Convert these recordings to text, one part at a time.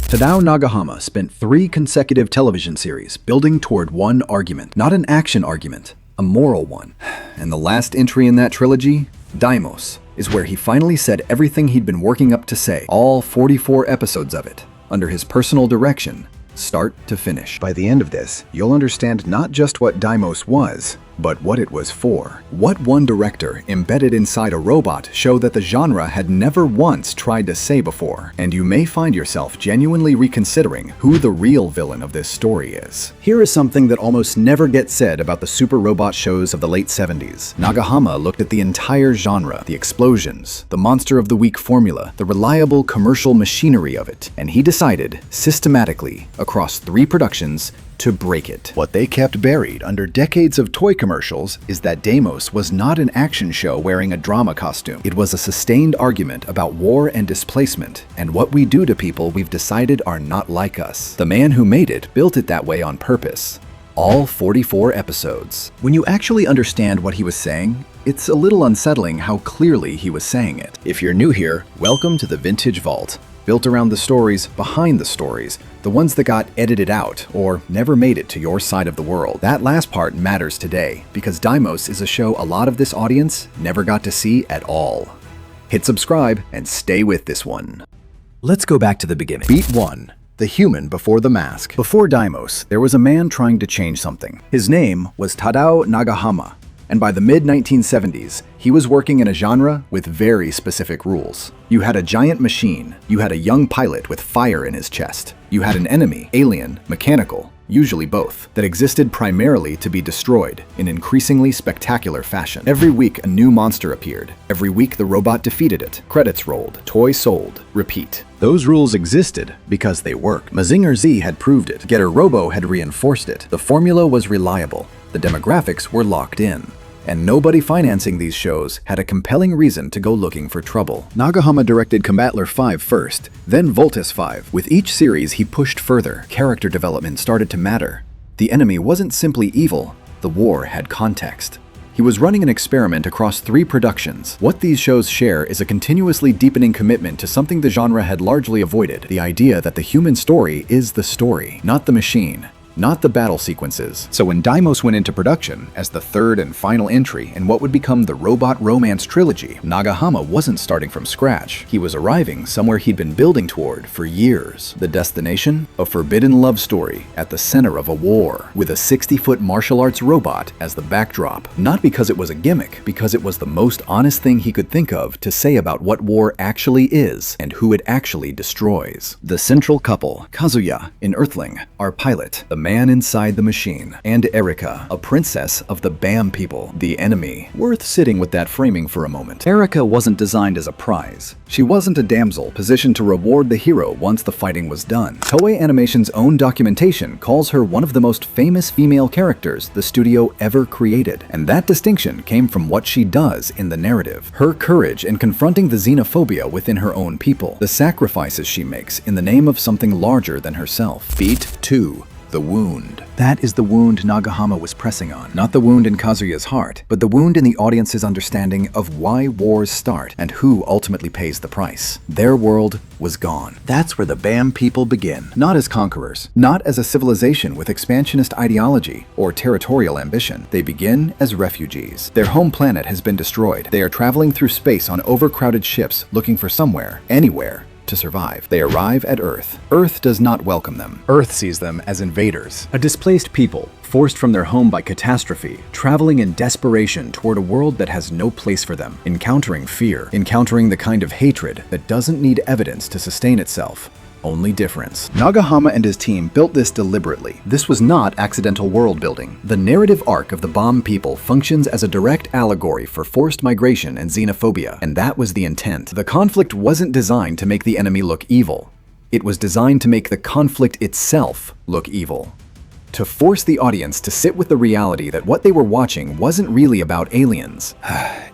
Tadao Nagahama spent 3 consecutive television series building toward one argument. Not an action argument, a moral one. And the last entry in that trilogy, Daimos, is where he finally said everything he'd been working up to say, all 44 episodes of it, under his personal direction, start to finish. By the end of this, you'll understand not just what Daimos was, but what it was for. What one director embedded inside a robot showed that the genre had never once tried to say before, and you may find yourself genuinely reconsidering who the real villain of this story is. Here is something that almost never gets said about the super robot shows of the late 70s. Nagahama looked at the entire genre, the explosions, the monster of the week formula, the reliable commercial machinery of it, and he decided, systematically, across 3 productions, to break it. What they kept buried under decades of toy commercials is that Daimos was not an action show wearing a drama costume. It was a sustained argument about war and displacement, and what we do to people we've decided are not like us. The man who made it built it that way on purpose. All 44 episodes. When you actually understand what he was saying, it's a little unsettling how clearly he was saying it. If you're new here, welcome to the Vintage Vault. Built around the stories behind the stories, the ones that got edited out or never made it to your side of the world. That last part matters today because Daimos is a show a lot of this audience never got to see at all. Hit subscribe and stay with this one. Let's go back to the beginning. Beat 1. The human before the mask. Before Daimos, there was a man trying to change something. His name was Tadao Nagahama. And by the mid-1970s, he was working in a genre with very specific rules. You had a giant machine, you had a young pilot with fire in his chest, you had an enemy, alien, mechanical, usually both, that existed primarily to be destroyed in increasingly spectacular fashion. Every week a new monster appeared, every week the robot defeated it, credits rolled, toy sold, repeat. Those rules existed because they worked. Mazinger Z had proved it, Getter Robo had reinforced it, the formula was reliable, the demographics were locked in. And nobody financing these shows had a compelling reason to go looking for trouble. Nagahama directed Combattler 5 first, then Voltus 5. With each series he pushed further. Character development started to matter. The enemy wasn't simply evil, the war had context. He was running an experiment across 3 productions. What these shows share is a continuously deepening commitment to something the genre had largely avoided, the idea that the human story is the story, not the machine. Not the battle sequences. So when Daimos went into production as the 3rd and final entry in what would become the Robot Romance trilogy, Nagahama wasn't starting from scratch. He was arriving somewhere he'd been building toward for years. The destination? A forbidden love story at the center of a war, with a 60-foot martial arts robot as the backdrop. Not because it was a gimmick, because it was the most honest thing he could think of to say about what war actually is and who it actually destroys. The central couple, Kazuya, in Earthling, our pilot, the man inside the machine, and Erika, a princess of the BAM people, the enemy. Worth sitting with that framing for a moment. Erika wasn't designed as a prize. She wasn't a damsel positioned to reward the hero once the fighting was done. Toei Animation's own documentation calls her one of the most famous female characters the studio ever created, and that distinction came from what she does in the narrative. Her courage in confronting the xenophobia within her own people, the sacrifices she makes in the name of something larger than herself. Beat 2. The wound. That is the wound Nagahama was pressing on. Not the wound in Kazuya's heart, but the wound in the audience's understanding of why wars start and who ultimately pays the price. Their world was gone. That's where the BAM people begin. Not as conquerors, not as a civilization with expansionist ideology or territorial ambition. They begin as refugees. Their home planet has been destroyed. They are traveling through space on overcrowded ships looking for somewhere, anywhere, to survive. They arrive at Earth. Earth does not welcome them. Earth sees them as invaders. A displaced people, forced from their home by catastrophe, traveling in desperation toward a world that has no place for them, encountering fear, encountering the kind of hatred that doesn't need evidence to sustain itself. Only difference. Nagahama and his team built this deliberately. This was not accidental world building. The narrative arc of the BAM people functions as a direct allegory for forced migration and xenophobia, and that was the intent. The conflict wasn't designed to make the enemy look evil. It was designed to make the conflict itself look evil. To force the audience to sit with the reality that what they were watching wasn't really about aliens.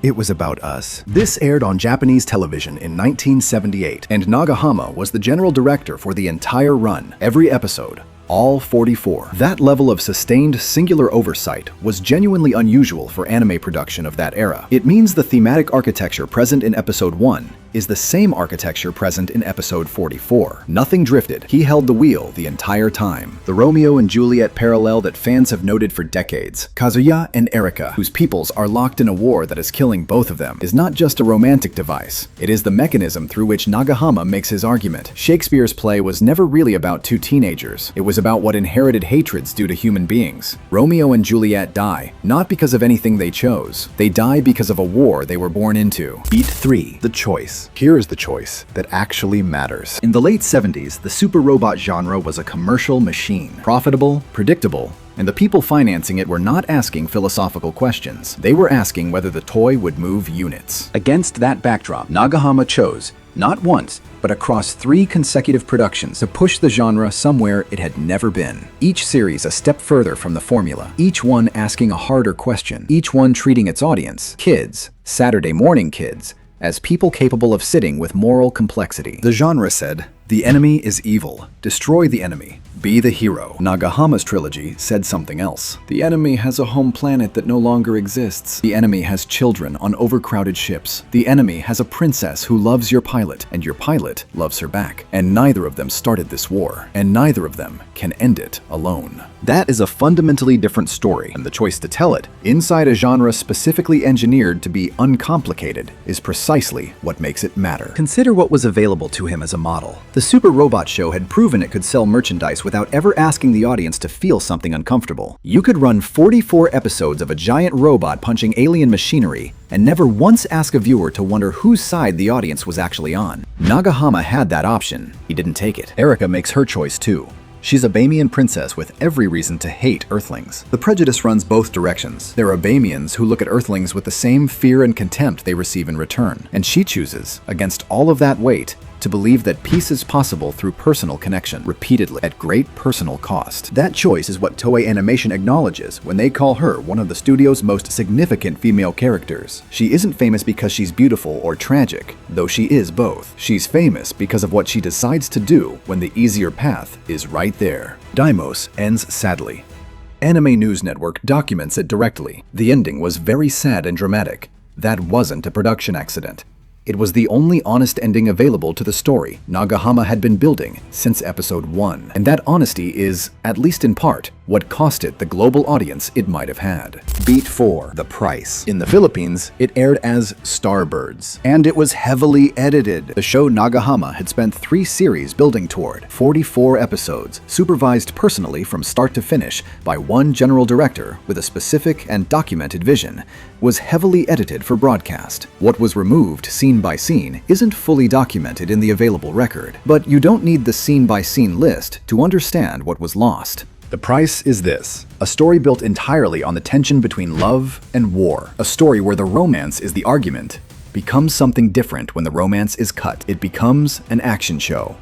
It was about us. This aired on Japanese television in 1978, and Nagahama was the general director for the entire run. Every episode, all 44. That level of sustained singular oversight was genuinely unusual for anime production of that era. It means the thematic architecture present in episode 1 is the same architecture present in episode 44. Nothing drifted. He held the wheel the entire time. The Romeo and Juliet parallel that fans have noted for decades, Kazuya and Erika, whose peoples are locked in a war that is killing both of them, is not just a romantic device. It is the mechanism through which Nagahama makes his argument. Shakespeare's play was never really about two teenagers. It was about what inherited hatreds do to human beings. Romeo and Juliet die, not because of anything they chose. They die because of a war they were born into. Beat 3. The choice. Here is the choice that actually matters. In the late 70s, the super robot genre was a commercial machine. Profitable, predictable, and the people financing it were not asking philosophical questions. They were asking whether the toy would move units. Against that backdrop, Nagahama chose, not once, but across 3 consecutive productions, to push the genre somewhere it had never been. Each series a step further from the formula, each one asking a harder question, each one treating its audience, kids, Saturday morning kids, as people capable of sitting with moral complexity. The genre said, the enemy is evil. Destroy the enemy. Be the hero. Nagahama's trilogy said something else. The enemy has a home planet that no longer exists. The enemy has children on overcrowded ships. The enemy has a princess who loves your pilot, and your pilot loves her back. And neither of them started this war, and neither of them can end it alone. That is a fundamentally different story, and the choice to tell it, inside a genre specifically engineered to be uncomplicated, is precisely what makes it matter. Consider what was available to him as a model. The Super Robot Show had proven it could sell merchandise without ever asking the audience to feel something uncomfortable. You could run 44 episodes of a giant robot punching alien machinery and never once ask a viewer to wonder whose side the audience was actually on. Nagahama had that option. He didn't take it. Erika makes her choice too. She's a Bamian princess with every reason to hate Earthlings. The prejudice runs both directions. There are Bamians who look at Earthlings with the same fear and contempt they receive in return. And she chooses, against all of that weight, to believe that peace is possible through personal connection, repeatedly, at great personal cost. That choice is what Toei Animation acknowledges when they call her one of the studio's most significant female characters. She isn't famous because she's beautiful or tragic, though she is both. She's famous because of what she decides to do when the easier path is right there. Daimos ends sadly. Anime News Network documents it directly. The ending was very sad and dramatic. That wasn't a production accident. It was the only honest ending available to the story Nagahama had been building since episode 1. And that honesty is, at least in part, what cost it the global audience it might have had. Beat 4. The Price. In the Philippines, it aired as Starbirds, and it was heavily edited. The show Nagahama had spent 3 series building toward, 44 episodes, supervised personally from start to finish by one general director with a specific and documented vision, was heavily edited for broadcast. What was removed scene by scene isn't fully documented in the available record, but you don't need the scene-by-scene list to understand what was lost. The price is this: a story built entirely on the tension between love and war. A story where the romance is the argument becomes something different when the romance is cut. It becomes an action show,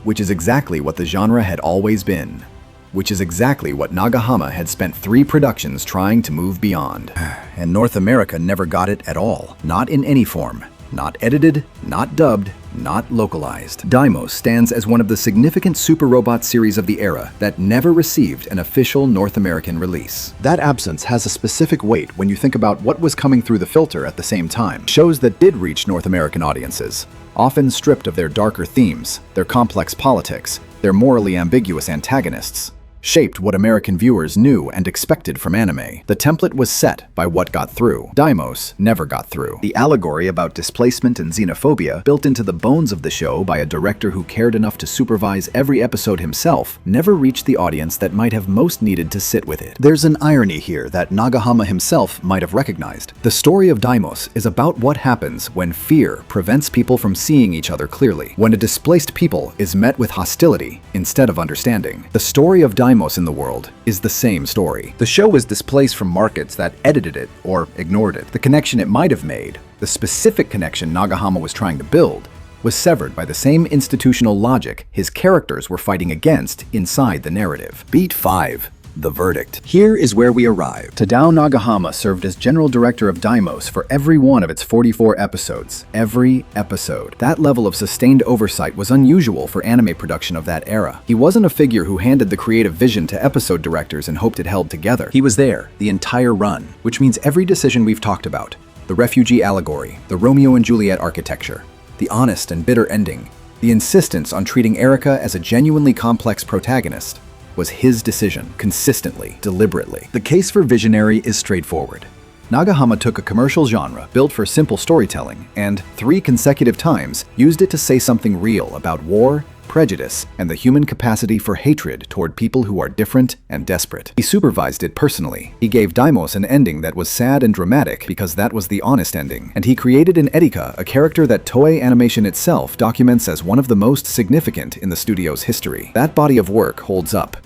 which is exactly what the genre had always been, which is exactly what Nagahama had spent 3 productions trying to move beyond. And North America never got it at all, not in any form. Not edited, not dubbed, not localized. Daimos stands as one of the significant super robot series of the era that never received an official North American release. That absence has a specific weight when you think about what was coming through the filter at the same time. Shows that did reach North American audiences, often stripped of their darker themes, their complex politics, their morally ambiguous antagonists, shaped what American viewers knew and expected from anime. The template was set by what got through. Daimos never got through. The allegory about displacement and xenophobia, built into the bones of the show by a director who cared enough to supervise every episode himself, never reached the audience that might have most needed to sit with it. There's an irony here that Nagahama himself might have recognized. The story of Daimos is about what happens when fear prevents people from seeing each other clearly, when a displaced people is met with hostility instead of understanding. The story of Daimos in the world is the same story. The show was displaced from markets that edited it or ignored it. The connection it might have made, the specific connection Nagahama was trying to build, was severed by the same institutional logic his characters were fighting against inside the narrative. Beat 5. The verdict. Here is where we arrive. Tadao Nagahama served as general director of Daimos for every one of its 44 episodes. Every episode. That level of sustained oversight was unusual for anime production of that era. He wasn't a figure who handed the creative vision to episode directors and hoped it held together. He was there, the entire run, which means every decision we've talked about. The refugee allegory, the Romeo and Juliet architecture, the honest and bitter ending, the insistence on treating Erica as a genuinely complex protagonist, was his decision, consistently, deliberately. The case for visionary is straightforward. Nagahama took a commercial genre built for simple storytelling and, 3 consecutive times, used it to say something real about war, prejudice, and the human capacity for hatred toward people who are different and desperate. He supervised it personally. He gave Daimos an ending that was sad and dramatic because that was the honest ending. And he created in Erika a character that Toei Animation itself documents as one of the most significant in the studio's history. That body of work holds up.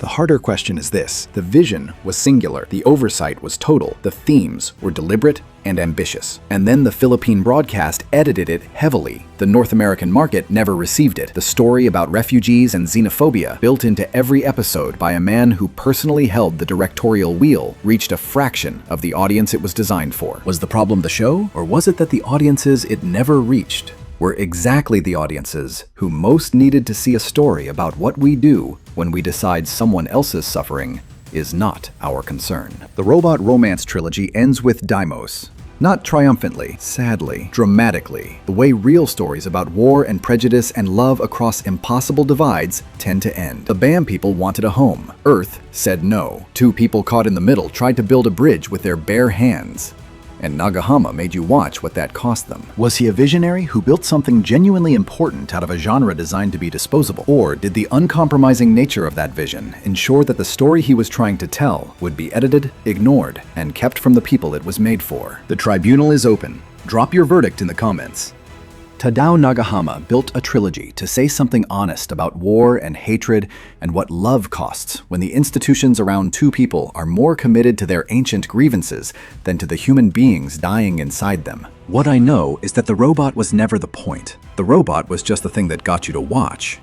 The harder question is this. The vision was singular. The oversight was total. The themes were deliberate and ambitious. And then the Philippine broadcast edited it heavily. The North American market never received it. The story about refugees and xenophobia, built into every episode by a man who personally held the directorial wheel, reached a fraction of the audience it was designed for. Was the problem the show, or was it that the audiences it never reached were exactly the audiences who most needed to see a story about what we do when we decide someone else's suffering is not our concern? The robot romance trilogy ends with Daimos. Not triumphantly, sadly, dramatically, the way real stories about war and prejudice and love across impossible divides tend to end. The BAM people wanted a home. Earth said no. 2 people caught in the middle tried to build a bridge with their bare hands. And Nagahama made you watch what that cost them. Was he a visionary who built something genuinely important out of a genre designed to be disposable? Or did the uncompromising nature of that vision ensure that the story he was trying to tell would be edited, ignored, and kept from the people it was made for? The tribunal is open. Drop your verdict in the comments. Tadao Nagahama built a trilogy to say something honest about war and hatred and what love costs when the institutions around 2 people are more committed to their ancient grievances than to the human beings dying inside them. What I know is that the robot was never the point. The robot was just the thing that got you to watch.